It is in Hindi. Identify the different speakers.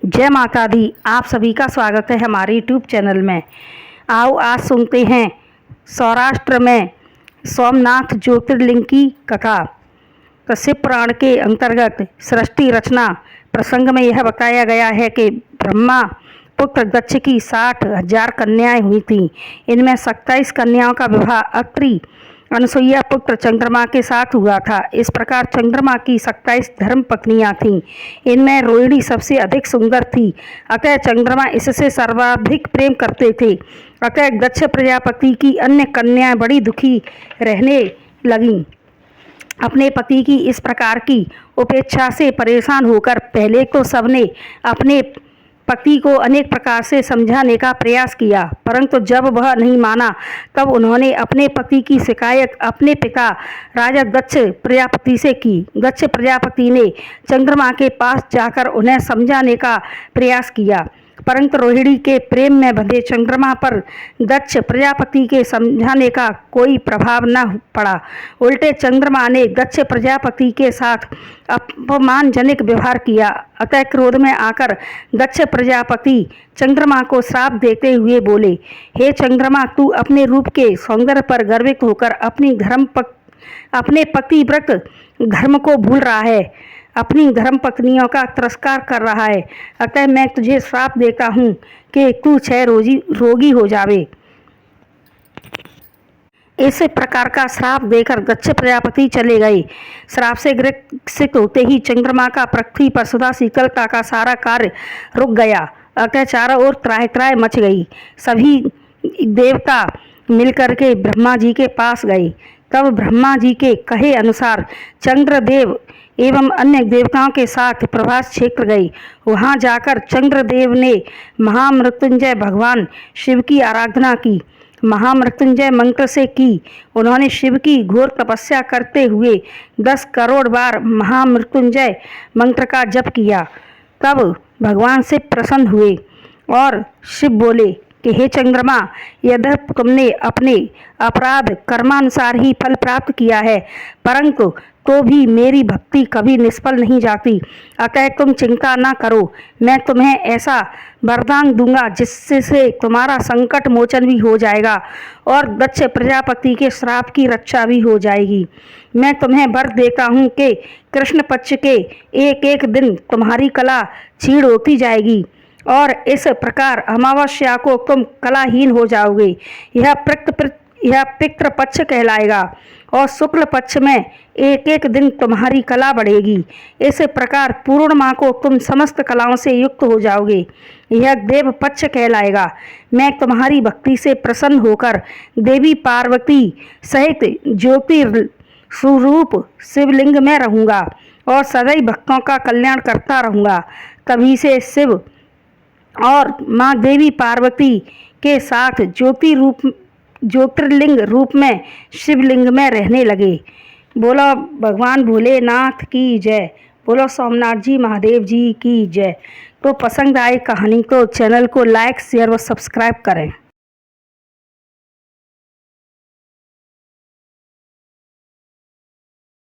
Speaker 1: जय माता दी। आप सभी का स्वागत है हमारे यूट्यूब चैनल में। आओ आज सुनते हैं सौराष्ट्र में सोमनाथ ज्योतिर्लिंग की कथा। तो शिव पुराण के अंतर्गत सृष्टि रचना प्रसंग में यह बताया गया है कि ब्रह्मा पुत्र दक्ष की 60,000 कन्याएं हुई थीं। इनमें 27 कन्याओं का विवाह अत्रि अनसुईया पुत्र चंद्रमा के साथ हुआ था। इस प्रकार चंद्रमा की 27 धर्म पत्नियां थीं। इनमें रोहिणी सबसे अधिक सुंदर थी, अतः चंद्रमा इससे सर्वाधिक प्रेम करते थे। अतः दक्ष प्रजापति की अन्य कन्याएं बड़ी दुखी रहने लगीं। अपने पति की इस प्रकार की उपेक्षा से परेशान होकर पहले तो सबने अपने पति को अनेक प्रकार से समझाने का प्रयास किया, परंतु जब वह नहीं माना तब उन्होंने अपने पति की शिकायत अपने पिता राजा दक्ष प्रजापति से की। दक्ष प्रजापति ने चंद्रमा के पास जाकर उन्हें समझाने का प्रयास किया, परंतु रोहिणी के प्रेम में बंधे चंद्रमा पर दक्ष प्रजापति के समझाने का कोई प्रभाव न पड़ा। उल्टे चंद्रमा ने दक्ष प्रजापति के साथ अपमानजनक व्यवहार किया। अतः क्रोध में आकर दक्ष प्रजापति चंद्रमा को श्राप देते हुए बोले, हे चंद्रमा, तू अपने रूप के सौंदर्य पर गर्वित होकर अपने पतिव्रत धर्म को भूल रहा है, अपनी धर्म पत्नियों का तिरस्कार कर रहा है। अतः मैं तुझे श्राप देता हूँ कि तू क्षय रोगी हो जावे। इस प्रकार का श्राप देकर दक्ष प्रजापति चले गए। श्राप से ग्रसित होते ही चंद्रमा का पृथ्वी पर सुधा शीतलता का सारा कार्य रुक गया। अतः चारों ओर त्राहि मच गई। सभी देवता मिलकर के ब्रह्मा जी के पास गए। तब ब्रह्मा जी के कहे अनुसार चंद्रदेव एवं अन्य देवताओं के साथ प्रभास क्षेत्र गए। वहां जाकर चंद्रदेव ने महामृत्युंजय भगवान शिव की आराधना की। महामृत्युंजय मंत्र से की। उन्होंने शिव की घोर तपस्या करते हुए 10 करोड़ बार महामृत्युंजय मंत्र का जप किया। तब भगवान से प्रसन्न हुए और शिव बोले कि हे चंद्रमा, यद्यपि तुमने अपने अपराध कर्मानुसार ही फल प्राप्त किया है, परंतु तो भी मेरी भक्ति कभी निष्फल नहीं जाती। अतः तुम चिंता न करो, मैं तुम्हें ऐसा वरदान दूंगा जिससे तुम्हारा संकट मोचन भी हो जाएगा और दक्ष प्रजापति के श्राप की रक्षा भी हो जाएगी। मैं तुम्हें वर देता हूँ कि कृष्ण पक्ष के एक एक दिन तुम्हारी कला क्षीण होती जाएगी और इस प्रकार अमावस्या को तुम कलाहीन हो जाओगे। यह पितृ पक्ष कहलाएगा और शुक्ल पक्ष में एक एक दिन तुम्हारी कला बढ़ेगी। इस प्रकार पूर्णिमा को तुम समस्त कलाओं से युक्त हो जाओगे। यह देव पक्ष कहलाएगा। मैं तुम्हारी भक्ति से प्रसन्न होकर देवी पार्वती सहित ज्योतिर स्वरूप शिवलिंग में रहूँगा और सदैव भक्तों का कल्याण करता रहूँगा। तभी से शिव और माँ देवी पार्वती के साथ ज्योतिर्लिंग रूप में शिवलिंग में रहने लगे। बोलो भगवान भोलेनाथ की जय। बोलो सोमनाथ जी महादेव जी की जय। तो पसंद आए कहानी तो चैनल को लाइक शेयर व सब्सक्राइब करें।